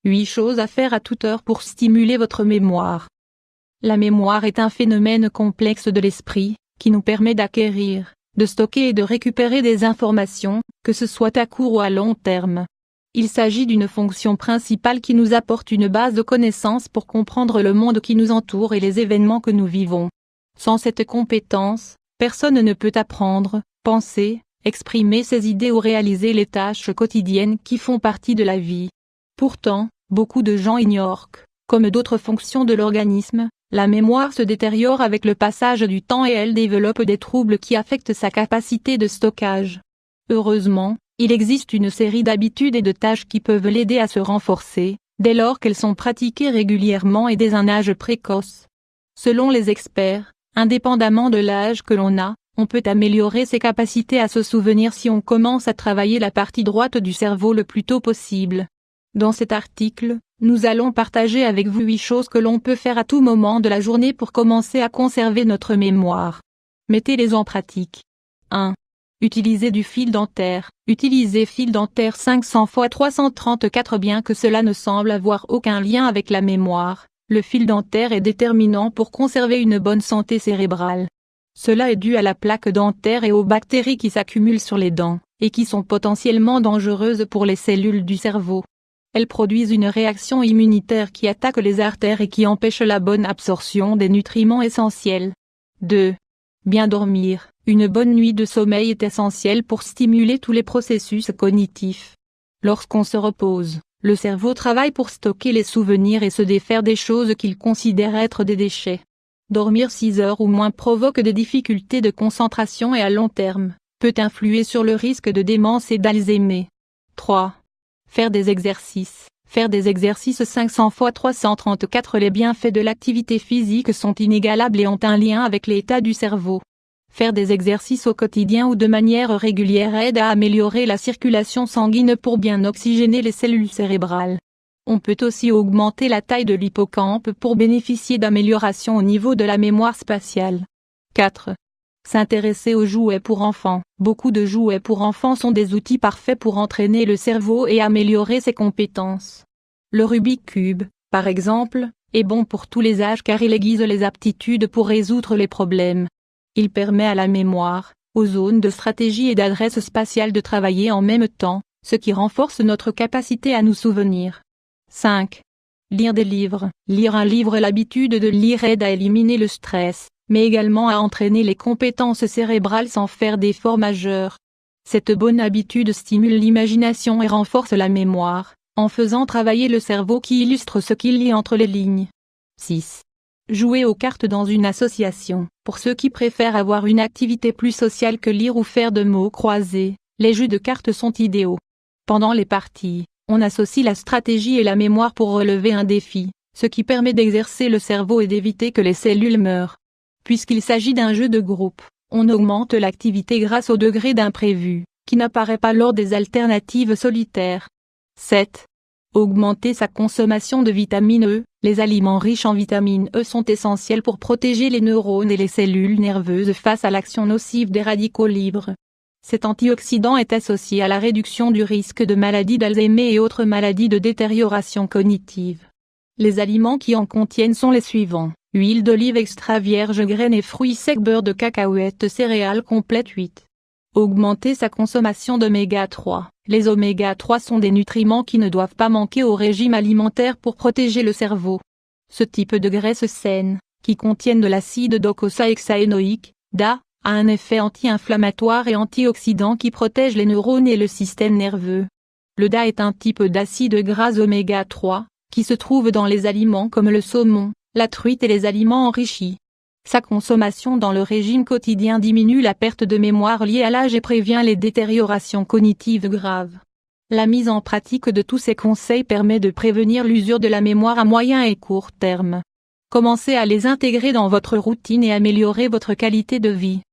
8 choses à faire à toute heure pour stimuler votre mémoire. La mémoire est un phénomène complexe de l'esprit, qui nous permet d'acquérir, de stocker et de récupérer des informations, que ce soit à court ou à long terme. Il s'agit d'une fonction principale qui nous apporte une base de connaissances pour comprendre le monde qui nous entoure et les événements que nous vivons. Sans cette compétence, personne ne peut apprendre, penser, exprimer ses idées ou réaliser les tâches quotidiennes qui font partie de la vie. Pourtant, beaucoup de gens ignorent que, comme d'autres fonctions de l'organisme, la mémoire se détériore avec le passage du temps et elle développe des troubles qui affectent sa capacité de stockage. Heureusement, il existe une série d'habitudes et de tâches qui peuvent l'aider à se renforcer, dès lors qu'elles sont pratiquées régulièrement et dès un âge précoce. Selon les experts, indépendamment de l'âge que l'on a, on peut améliorer ses capacités à se souvenir si on commence à travailler la partie droite du cerveau le plus tôt possible. Dans cet article, nous allons partager avec vous 8 choses que l'on peut faire à tout moment de la journée pour commencer à conserver notre mémoire. Mettez-les en pratique. 1. Utilisez du fil dentaire. Utilisez fil dentaire 500 x 334. Bien que cela ne semble avoir aucun lien avec la mémoire, le fil dentaire est déterminant pour conserver une bonne santé cérébrale. Cela est dû à la plaque dentaire et aux bactéries qui s'accumulent sur les dents, et qui sont potentiellement dangereuses pour les cellules du cerveau. Elles produisent une réaction immunitaire qui attaque les artères et qui empêche la bonne absorption des nutriments essentiels. 2. Bien dormir. Une bonne nuit de sommeil est essentielle pour stimuler tous les processus cognitifs. Lorsqu'on se repose, le cerveau travaille pour stocker les souvenirs et se défaire des choses qu'il considère être des déchets. Dormir 6 heures ou moins provoque des difficultés de concentration et à long terme, peut influer sur le risque de démence et d'Alzheimer. 3. Faire des exercices. Faire des exercices 500 x 334. Les bienfaits de l'activité physique sont inégalables et ont un lien avec l'état du cerveau. Faire des exercices au quotidien ou de manière régulière aide à améliorer la circulation sanguine pour bien oxygéner les cellules cérébrales. On peut aussi augmenter la taille de l'hippocampe pour bénéficier d'améliorations au niveau de la mémoire spatiale. 4. S'intéresser aux jouets pour enfants. Beaucoup de jouets pour enfants sont des outils parfaits pour entraîner le cerveau et améliorer ses compétences. Le Rubik's Cube, par exemple, est bon pour tous les âges car il aiguise les aptitudes pour résoudre les problèmes. Il permet à la mémoire, aux zones de stratégie et d'adresse spatiale de travailler en même temps, ce qui renforce notre capacité à nous souvenir. 5. Lire des livres. Lire un livre. L'habitude de lire aide à éliminer le stress, mais également à entraîner les compétences cérébrales sans faire d'efforts majeurs. Cette bonne habitude stimule l'imagination et renforce la mémoire, en faisant travailler le cerveau qui illustre ce qu'il lit entre les lignes. 6. Jouer aux cartes dans une association. Pour ceux qui préfèrent avoir une activité plus sociale que lire ou faire de mots croisés, les jeux de cartes sont idéaux. Pendant les parties, on associe la stratégie et la mémoire pour relever un défi, ce qui permet d'exercer le cerveau et d'éviter que les cellules meurent. Puisqu'il s'agit d'un jeu de groupe, on augmente l'activité grâce au degré d'imprévu, qui n'apparaît pas lors des alternatives solitaires. 7. Augmenter sa consommation de vitamine E. Les aliments riches en vitamine E sont essentiels pour protéger les neurones et les cellules nerveuses face à l'action nocive des radicaux libres. Cet antioxydant est associé à la réduction du risque de maladies d'Alzheimer et autres maladies de détérioration cognitive. Les aliments qui en contiennent sont les suivants: huile d'olive extra vierge, graines et fruits secs, beurre de cacahuètes, céréales complètes. 8. Augmenter sa consommation d'oméga 3. Les oméga 3 sont des nutriments qui ne doivent pas manquer au régime alimentaire pour protéger le cerveau. Ce type de graisses saines, qui contiennent de l'acide docosahexaénoïque, DA, a un effet anti-inflammatoire et antioxydant qui protège les neurones et le système nerveux. Le DA est un type d'acide gras oméga 3, qui se trouve dans les aliments comme le saumon, la truite et les aliments enrichis. Sa consommation dans le régime quotidien diminue la perte de mémoire liée à l'âge et prévient les détériorations cognitives graves. La mise en pratique de tous ces conseils permet de prévenir l'usure de la mémoire à moyen et court terme. Commencez à les intégrer dans votre routine et améliorer votre qualité de vie.